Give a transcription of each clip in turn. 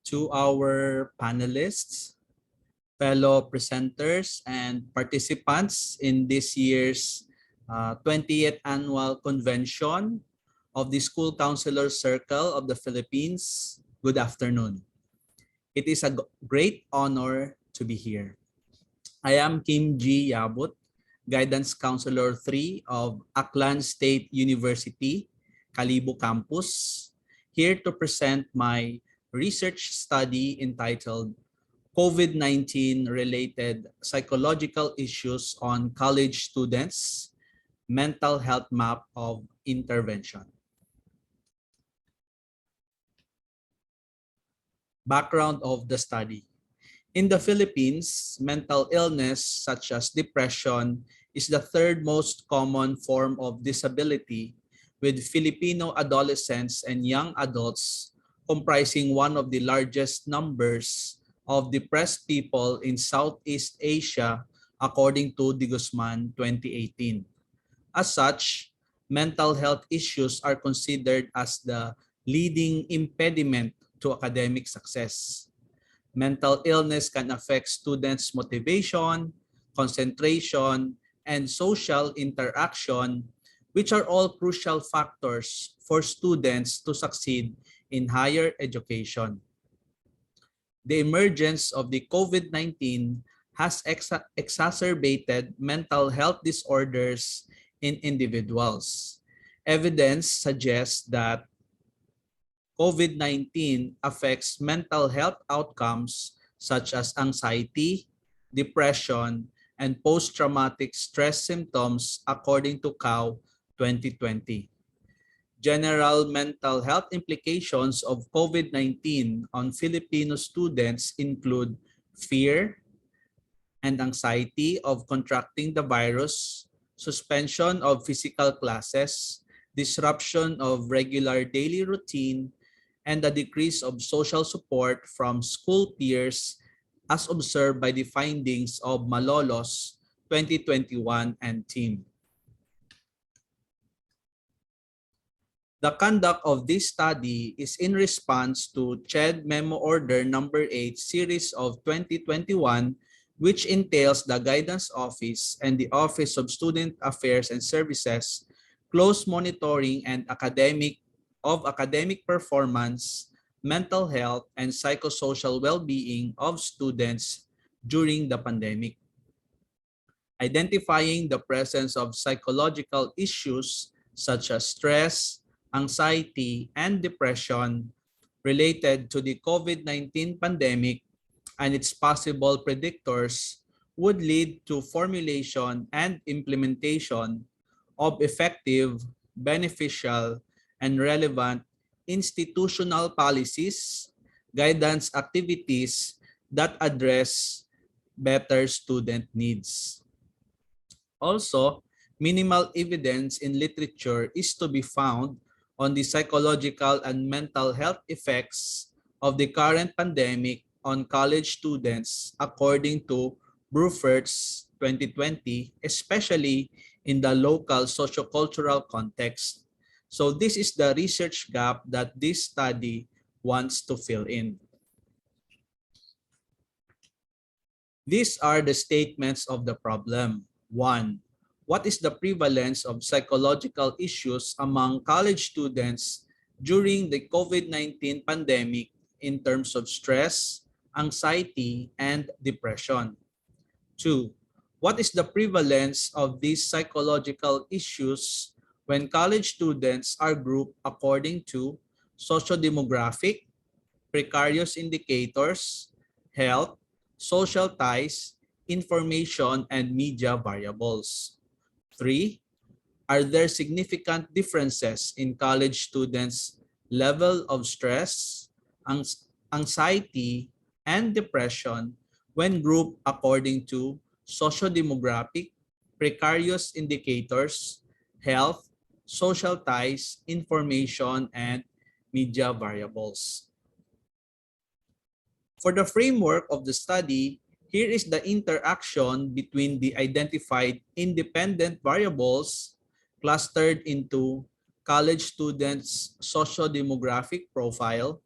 to our panelists, fellow presenters, and participants in this year's 20th Annual Convention of the School Counselor Circle of the Philippines. Good afternoon. It is a great honor to be here. I am Kim G. Yabut, Guidance Counselor 3 of Aklan State University, Kalibo Campus, here to present my research study entitled COVID-19 related psychological issues on college students, mental health map of intervention. Background of the study. In the Philippines, mental illness such as depression is the third most common form of disability, with Filipino adolescents and young adults comprising one of the largest numbers of depressed people in Southeast Asia, according to De Guzman 2018. As such, mental health issues are considered as the leading impediment to academic success. Mental illness can affect students' motivation, concentration, and social interaction, which are all crucial factors for students to succeed in higher education. The emergence of the COVID-19 has exacerbated mental health disorders in individuals. Evidence suggests that COVID-19 affects mental health outcomes such as anxiety, depression, and post-traumatic stress symptoms, according to COW 2020. General mental health implications of COVID-19 on Filipino students include fear and anxiety of contracting the virus, suspension of physical classes, disruption of regular daily routine, and the decrease of social support from school peers as observed by the findings of Malolos 2021 and team. The conduct of this study is in response to CHED Memo Order No. 8 Series of 2021, which entails the Guidance Office and the Office of Student Affairs and Services close monitoring and academic performance, mental health, and psychosocial well-being of students during the pandemic. Identifying the presence of psychological issues such as stress, anxiety, and depression related to the COVID-19 pandemic and its possible predictors would lead to formulation and implementation of effective, beneficial, and relevant institutional policies, guidance activities that address better student needs. Also, minimal evidence in literature is to be found on the psychological and mental health effects of the current pandemic on college students, according to Bruford's 2020, especially in the local sociocultural context. So this is the research gap that this study wants to fill in. These are the statements of the problem. 1. What is the prevalence of psychological issues among college students during the COVID-19 pandemic in terms of stress, anxiety, and depression? 2. What is the prevalence of these psychological issues when college students are grouped according to socio-demographic, precarious indicators, health, social ties, information, and media variables? 3. Are there significant differences in college students' level of stress, anxiety, and depression when grouped according to socio-demographic, precarious indicators, health, social ties, information, and media variables? For the framework of the study, here is the interaction between the identified independent variables clustered into college students' socio-demographic profile,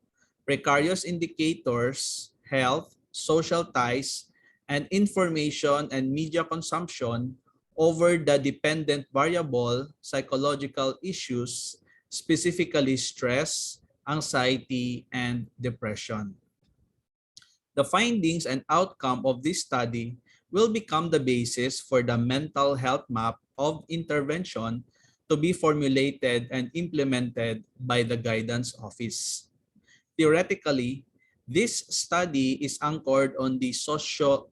precarious indicators, health, social ties, and information and media consumption over the dependent variable psychological issues, specifically stress, anxiety, and depression. The findings and outcome of this study will become the basis for the mental health map of intervention to be formulated and implemented by the Guidance Office. Theoretically, this study is anchored on the social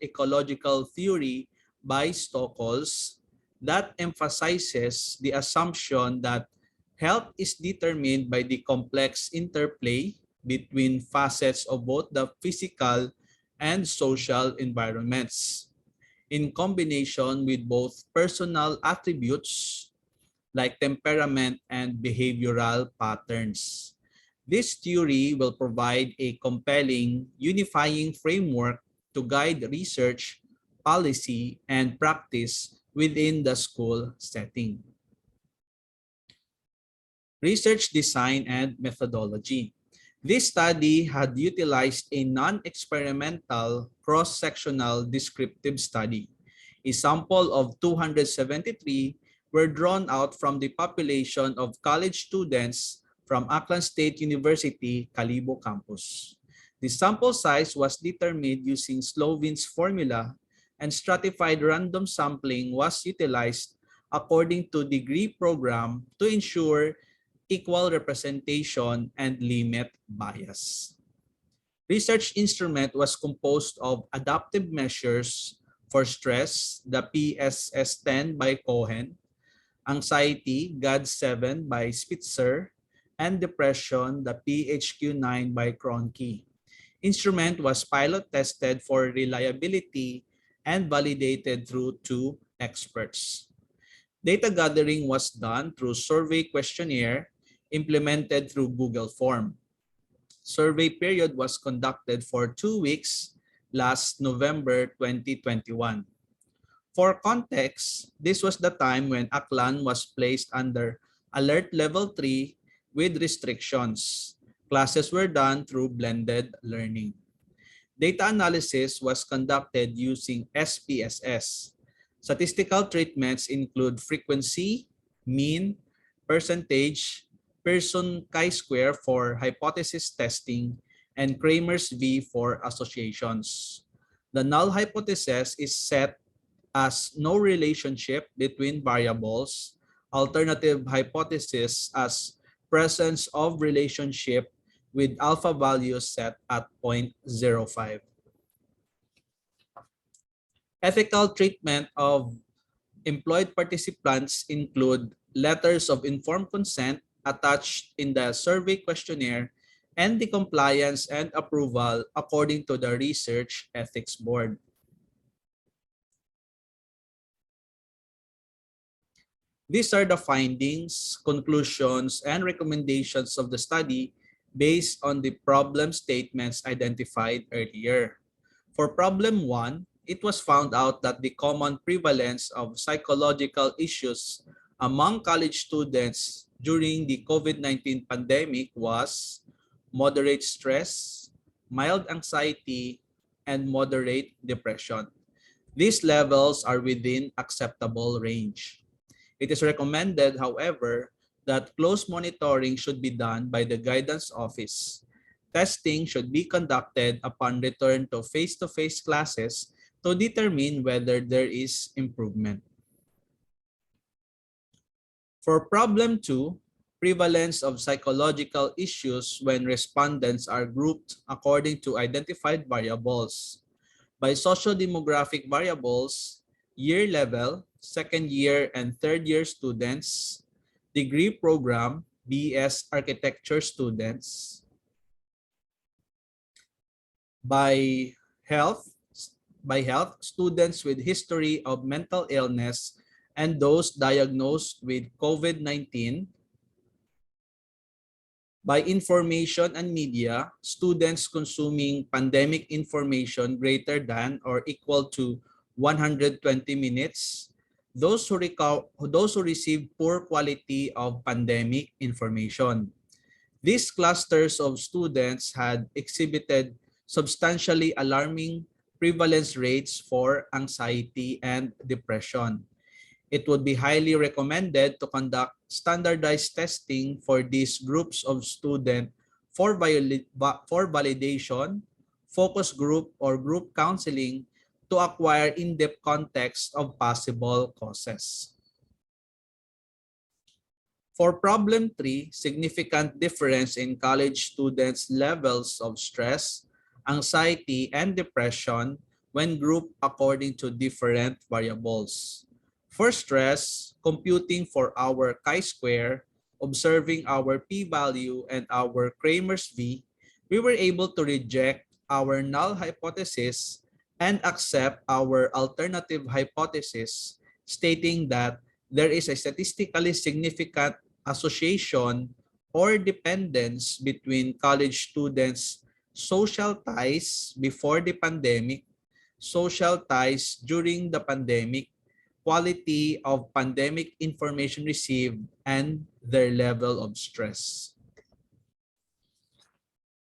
ecological theory by Stokols that emphasizes the assumption that health is determined by the complex interplay between facets of both the physical and social environments, in combination with both personal attributes like temperament and behavioral patterns. This theory will provide a compelling, unifying framework to guide research, policy, and practice within the school setting. Research design and methodology. This study had utilized a non-experimental cross-sectional descriptive study. A sample of 273 were drawn out from the population of college students from Aklan State University, Kalibo Campus. The sample size was determined using Slovin's formula, and stratified random sampling was utilized according to degree program to ensure equal representation and limit bias. Research instrument was composed of adaptive measures for stress, the PSS-10 by Cohen, anxiety, GAD-7 by Spitzer, and depression, the PHQ-9 by Kroenke. Instrument was pilot tested for reliability and validated through 2 experts. Data gathering was done through survey questionnaire implemented through Google Form. Survey period was conducted for 2 weeks last November 2021. For context, this was the time when Aklan was placed under Alert Level 3 with restrictions. Classes were done through blended learning. Data analysis was conducted using SPSS. Statistical treatments include frequency, mean, percentage, Pearson chi-square for hypothesis testing, and Cramer's V for associations. The null hypothesis is set as no relationship between variables, alternative hypothesis as presence of relationship with alpha values set at 0.05. Ethical treatment of employed participants include letters of informed consent attached in the survey questionnaire and the compliance and approval according to the Research Ethics Board. These are the findings, conclusions, and recommendations of the study based on the problem statements identified earlier. For problem 1, it was found out that the common prevalence of psychological issues among college students during the COVID-19 pandemic was moderate stress, mild anxiety, and moderate depression. These levels are within acceptable range. It is recommended, however, that close monitoring should be done by the Guidance Office. Testing should be conducted upon return to face-to-face classes to determine whether there is improvement. For problem 2, prevalence of psychological issues when respondents are grouped according to identified variables. By socio-demographic variables, year level, second year and third year students, degree program, BS architecture students. By health, students with history of mental illness and those diagnosed with COVID-19. By information and media, students consuming pandemic information greater than or equal to 120 minutes. Those who receive poor quality of pandemic information. These clusters of students had exhibited substantially alarming prevalence rates for anxiety and depression. It would be highly recommended to conduct standardized testing for these groups of students for validation, focus group, or group counseling to acquire in-depth context of possible causes. For problem 3, significant difference in college students' levels of stress, anxiety, and depression when grouped according to different variables. For stress, computing for our chi-square, observing our p-value and our Cramer's v, we were able to reject our null hypothesis and accept our alternative hypothesis, stating that there is a statistically significant association or dependence between college students' social ties before the pandemic, social ties during the pandemic, quality of pandemic information received, and their level of stress.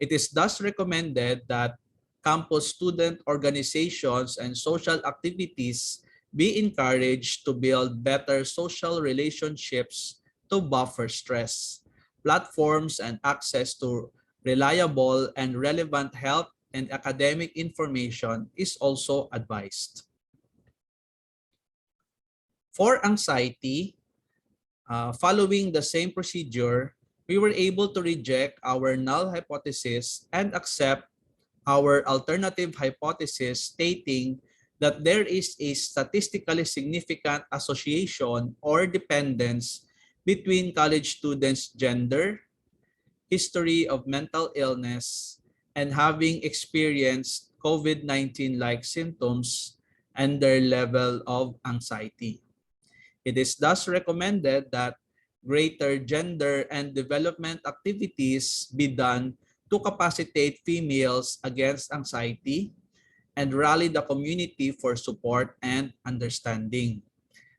It is thus recommended that campus student organizations and social activities be encouraged to build better social relationships to buffer stress. Platforms and access to reliable and relevant health and academic information is also advised. For anxiety, following the same procedure, we were able to reject our null hypothesis and accept our alternative hypothesis, stating that there is a statistically significant association or dependence between college students' gender, history of mental illness, and having experienced COVID-19-like symptoms and their level of anxiety. It is thus recommended that greater gender and development activities be done to capacitate females against anxiety and rally the community for support and understanding.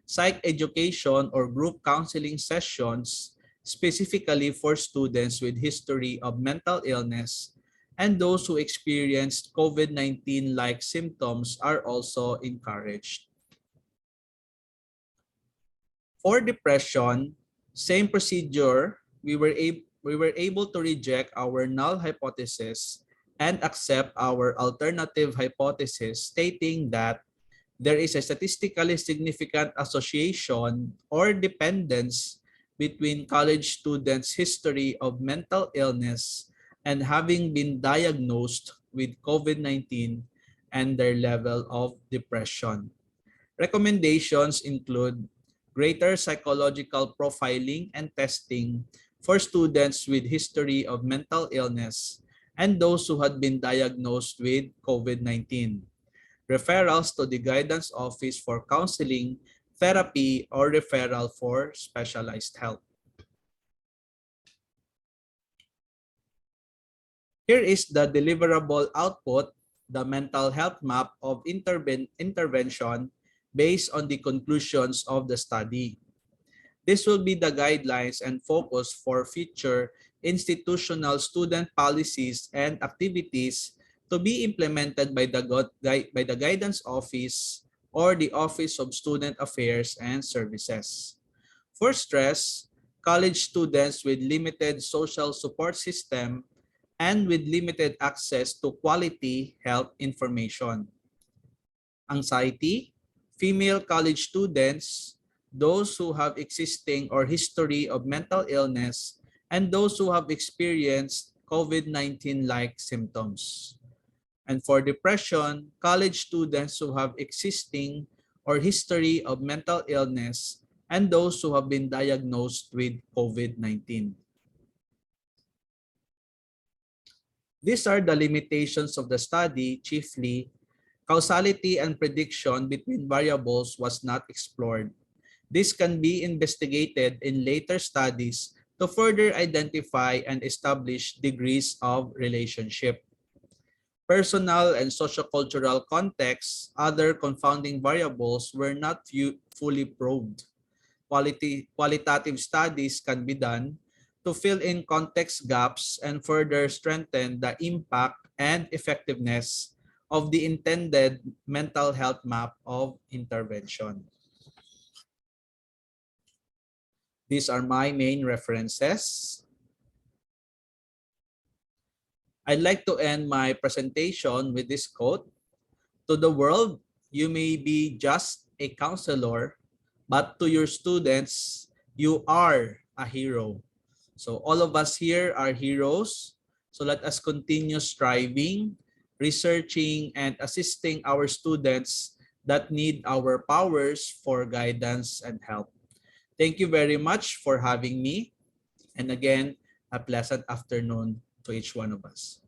Psych education or group counseling sessions specifically for students with history of mental illness and those who experienced COVID-19-like symptoms are also encouraged. For depression, same procedure, we were able to reject our null hypothesis and accept our alternative hypothesis, stating that there is a statistically significant association or dependence between college students' history of mental illness and having been diagnosed with COVID-19 and their level of depression. Recommendations include greater psychological profiling and testing for students with history of mental illness and those who had been diagnosed with COVID-19. Referrals to the guidance office for counseling, therapy, or referral for specialized help. Here is the deliverable output, the mental health map of intervention based on the conclusions of the study. This will be the guidelines and focus for future institutional student policies and activities to be implemented by the Guidance Office or the Office of Student Affairs and Services. For stress, college students with limited social support system and with limited access to quality health information. Anxiety, female college students, those who have existing or history of mental illness, and those who have experienced COVID-19-like symptoms. And for depression, college students who have existing or history of mental illness, and those who have been diagnosed with COVID-19. These are the limitations of the study. Chiefly, causality and prediction between variables was not explored. This can be investigated in later studies to further identify and establish degrees of relationship. Personal and sociocultural contexts, other confounding variables were not fully probed. Qualitative studies can be done, to fill in context gaps and further strengthen the impact and effectiveness of the intended mental health map of intervention. These are my main references. I'd like to end my presentation with this quote. To the world, you may be just a counselor, but to your students, you are a hero. So all of us here are heroes. So let us continue striving, researching, and assisting our students that need our powers for guidance and help. Thank you very much for having me. And again, a pleasant afternoon to each one of us.